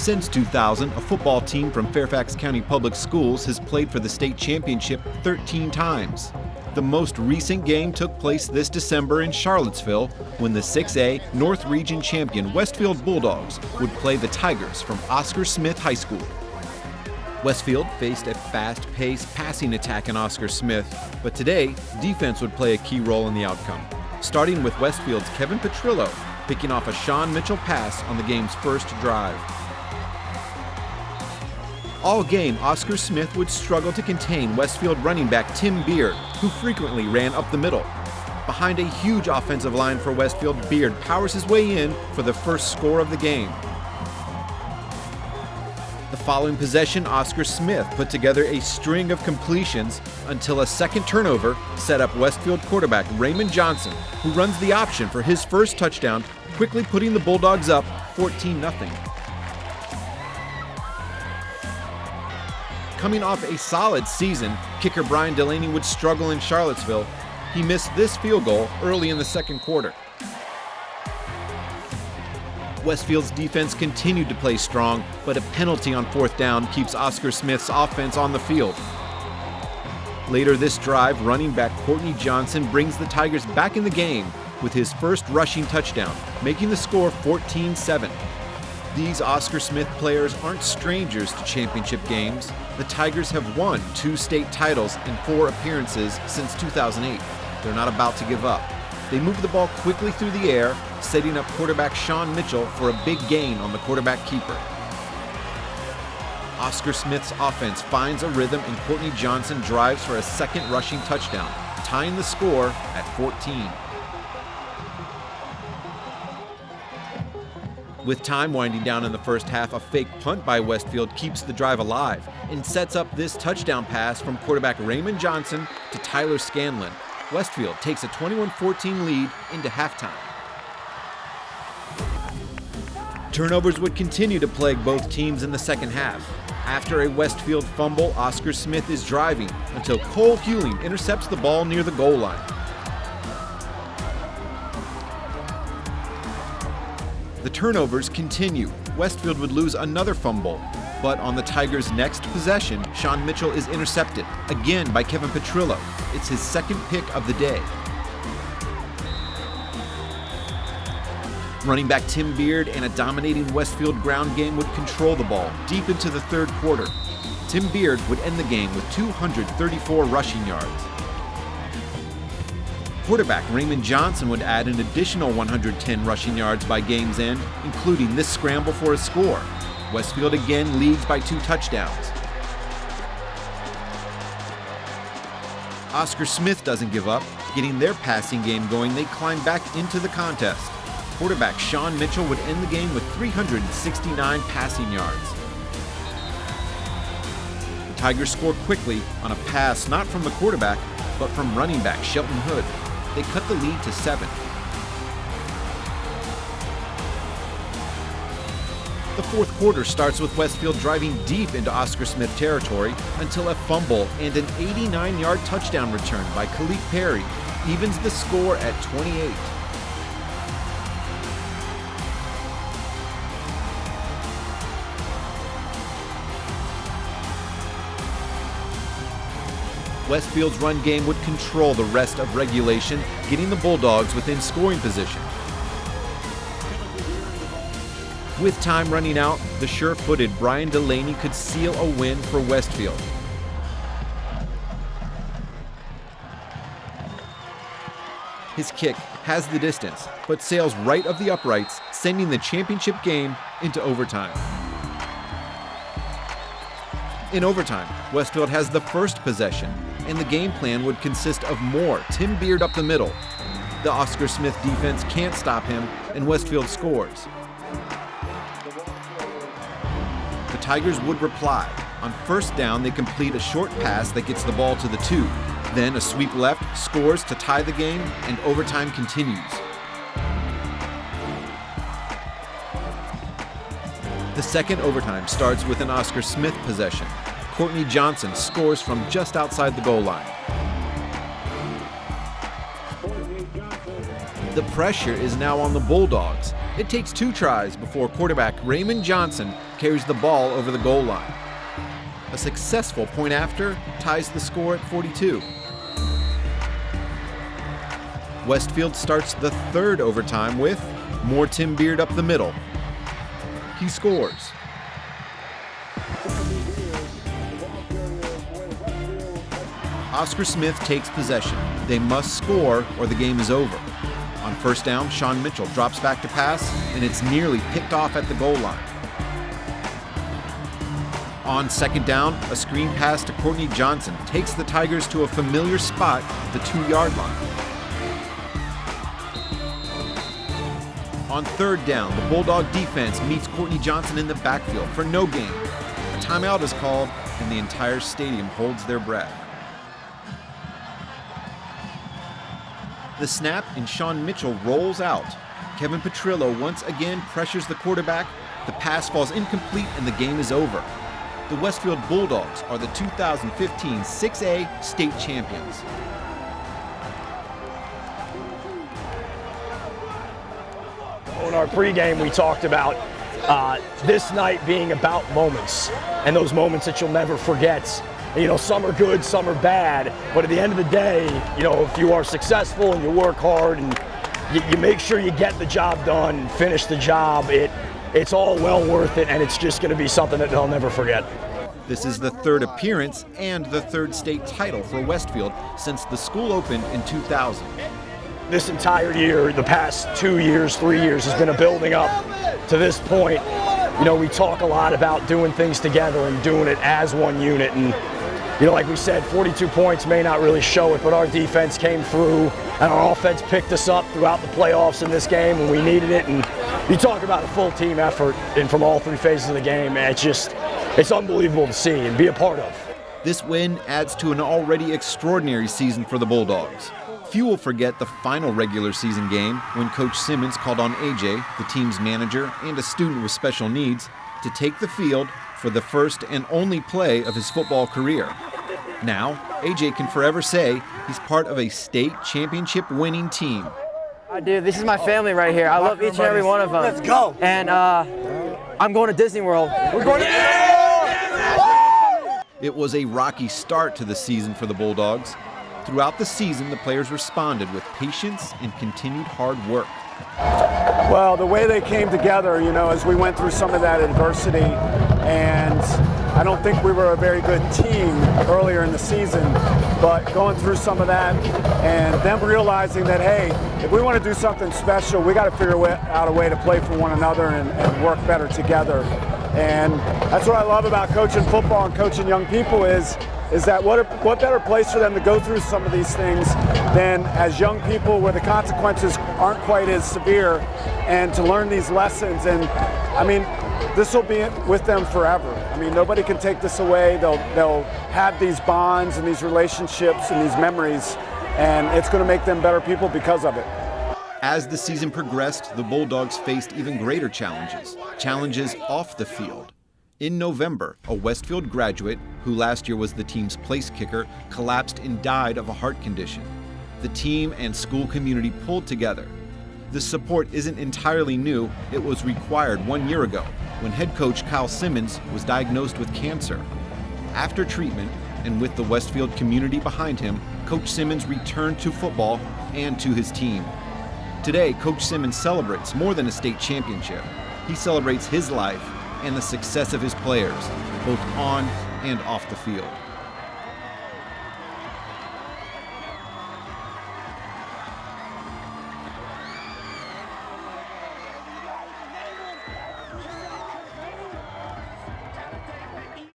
Since 2000, a football team from Fairfax County Public Schools has played for the state championship 13 times. The most recent game took place this December in Charlottesville when the 6A North Region champion Westfield Bulldogs would play the Tigers from Oscar Smith High School. Westfield faced a fast-paced passing attack in Oscar Smith, but today, defense would play a key role in the outcome, starting with Westfield's Kevin Petrillo picking off a Sean Mitchell pass on the game's first drive. All game, Oscar Smith would struggle to contain Westfield running back Tim Beard, who frequently ran up the middle. Behind a huge offensive line for Westfield, Beard powers his way in for the first score of the game. The following possession, Oscar Smith put together a string of completions until a second turnover set up Westfield quarterback Raymond Johnson, who runs the option for his first touchdown, quickly putting the Bulldogs up 14-0. Coming off a solid season, kicker Brian Delaney would struggle in Charlottesville. He missed this field goal early in the second quarter. Westfield's defense continued to play strong, but a penalty on fourth down keeps Oscar Smith's offense on the field. Later this drive, running back Courtney Johnson brings the Tigers back in the game with his first rushing touchdown, making the score 14-7. These Oscar Smith players aren't strangers to championship games. The Tigers have won 2 state titles in 4 appearances since 2008. They're not about to give up. They move the ball quickly through the air, setting up quarterback Sean Mitchell for a big gain on the quarterback keeper. Oscar Smith's offense finds a rhythm and Courtney Johnson drives for a second rushing touchdown, tying the score at 14. With time winding down in the first half, a fake punt by Westfield keeps the drive alive and sets up this touchdown pass from quarterback Raymond Johnson to Tyler Scanlon. Westfield takes a 21-14 lead into halftime. Turnovers would continue to plague both teams in the second half. After a Westfield fumble, Oscar Smith is driving until Cole Hewling intercepts the ball near the goal line. The turnovers continue. Westfield would lose another fumble, but on the Tigers' next possession, Sean Mitchell is intercepted, again by Kevin Petrillo. It's his second pick of the day. Running back Tim Beard and a dominating Westfield ground game would control the ball deep into the third quarter. Tim Beard would end the game with 234 rushing yards. Quarterback Raymond Johnson would add an additional 110 rushing yards by game's end, including this scramble for a score. Westfield again leads by 2 touchdowns. Oscar Smith doesn't give up. Getting their passing game going, they climb back into the contest. Quarterback Sean Mitchell would end the game with 369 passing yards. The Tigers scored quickly on a pass not from the quarterback, but from running back Shelton Hood. They cut the lead to 7. The fourth quarter starts with Westfield driving deep into Oscar Smith territory until a fumble and an 89-yard touchdown return by Khalif Perry evens the score at 28. Westfield's run game would control the rest of regulation, getting the Bulldogs within scoring position. With time running out, the sure-footed Brian Delaney could seal a win for Westfield. His kick has the distance, but sails right of the uprights, sending the championship game into overtime. In overtime, Westfield has the first possession, and the game plan would consist of more Tim Beard up the middle. The Oscar Smith defense can't stop him, and Westfield scores. The Tigers would reply. On first down, they complete a short pass that gets the ball to the 2. Then a sweep left scores to tie the game, and overtime continues. The second overtime starts with an Oscar Smith possession. Courtney Johnson scores from just outside the goal line. The pressure is now on the Bulldogs. It takes 2 tries before quarterback Raymond Johnson carries the ball over the goal line. A successful point after ties the score at 42. Westfield starts the 3rd overtime with more Tim Beard up the middle. He scores. Oscar Smith takes possession. They must score or the game is over. On 1st down, Sean Mitchell drops back to pass, and it's nearly picked off at the goal line. On 2nd down, a screen pass to Courtney Johnson takes the Tigers to a familiar spot at the 2-yard line. On 3rd down, the Bulldog defense meets Courtney Johnson in the backfield for no gain. A timeout is called, and the entire stadium holds their breath. The snap, and Sean Mitchell rolls out. Kevin Petrillo once again pressures the quarterback. The pass falls incomplete, and the game is over. The Westfield Bulldogs are the 2015 6A state champions. In our pregame, we talked about this night being about moments, and those moments that you'll never forget. You know, some are good, some are bad, but at the end of the day, you know, if you are successful and you work hard and you make sure you get the job done and finish the job, it's all well worth it, and it's just going to be something that they'll never forget. This is the 3rd appearance and the 3rd state title for Westfield since the school opened in 2000. This entire year, the past 2 years, 3 years, has been a building up to this point. You know, we talk a lot about doing things together and doing it as one unit, and you know, like we said, 42 points may not really show it, but our defense came through and our offense picked us up throughout the playoffs in this game when we needed it. And you talk about a full team effort and from all 3 phases of the game, and it's unbelievable to see and be a part of. This win adds to an already extraordinary season for the Bulldogs. Few will forget the final regular season game when Coach Simmons called on AJ, the team's manager and a student with special needs, to take the field for the first and only play of his football career. Now, AJ can forever say he's part of a state championship winning team. Dude, this is my family right here. I love each and every one of them. Let's go. And I'm going to Disney World. We're going to Disney World! It was a rocky start to the season for the Bulldogs. Throughout the season, the players responded with patience and continued hard work. Well, the way they came together, you know, as we went through some of that adversity, and I don't think we were a very good team earlier in the season, but going through some of that and them realizing that, hey, if we want to do something special, we got to figure out a way to play for one another and work better together. And that's what I love about coaching football and coaching young people is that what better place for them to go through some of these things than as young people where the consequences aren't quite as severe, and to learn these lessons. And I mean, this will be with them forever. I mean, nobody can take this away. They'll have these bonds and these relationships and these memories, and it's going to make them better people because of it. As the season progressed, the Bulldogs faced even greater challenges off the field. In November, a Westfield graduate, who last year was the team's place kicker, collapsed and died of a heart condition. The team and school community pulled together. This support isn't entirely new. It was required 1 year ago when head coach Kyle Simmons was diagnosed with cancer. After treatment, and with the Westfield community behind him, Coach Simmons returned to football and to his team. Today, Coach Simmons celebrates more than a state championship. He celebrates his life and the success of his players, both on and off the field.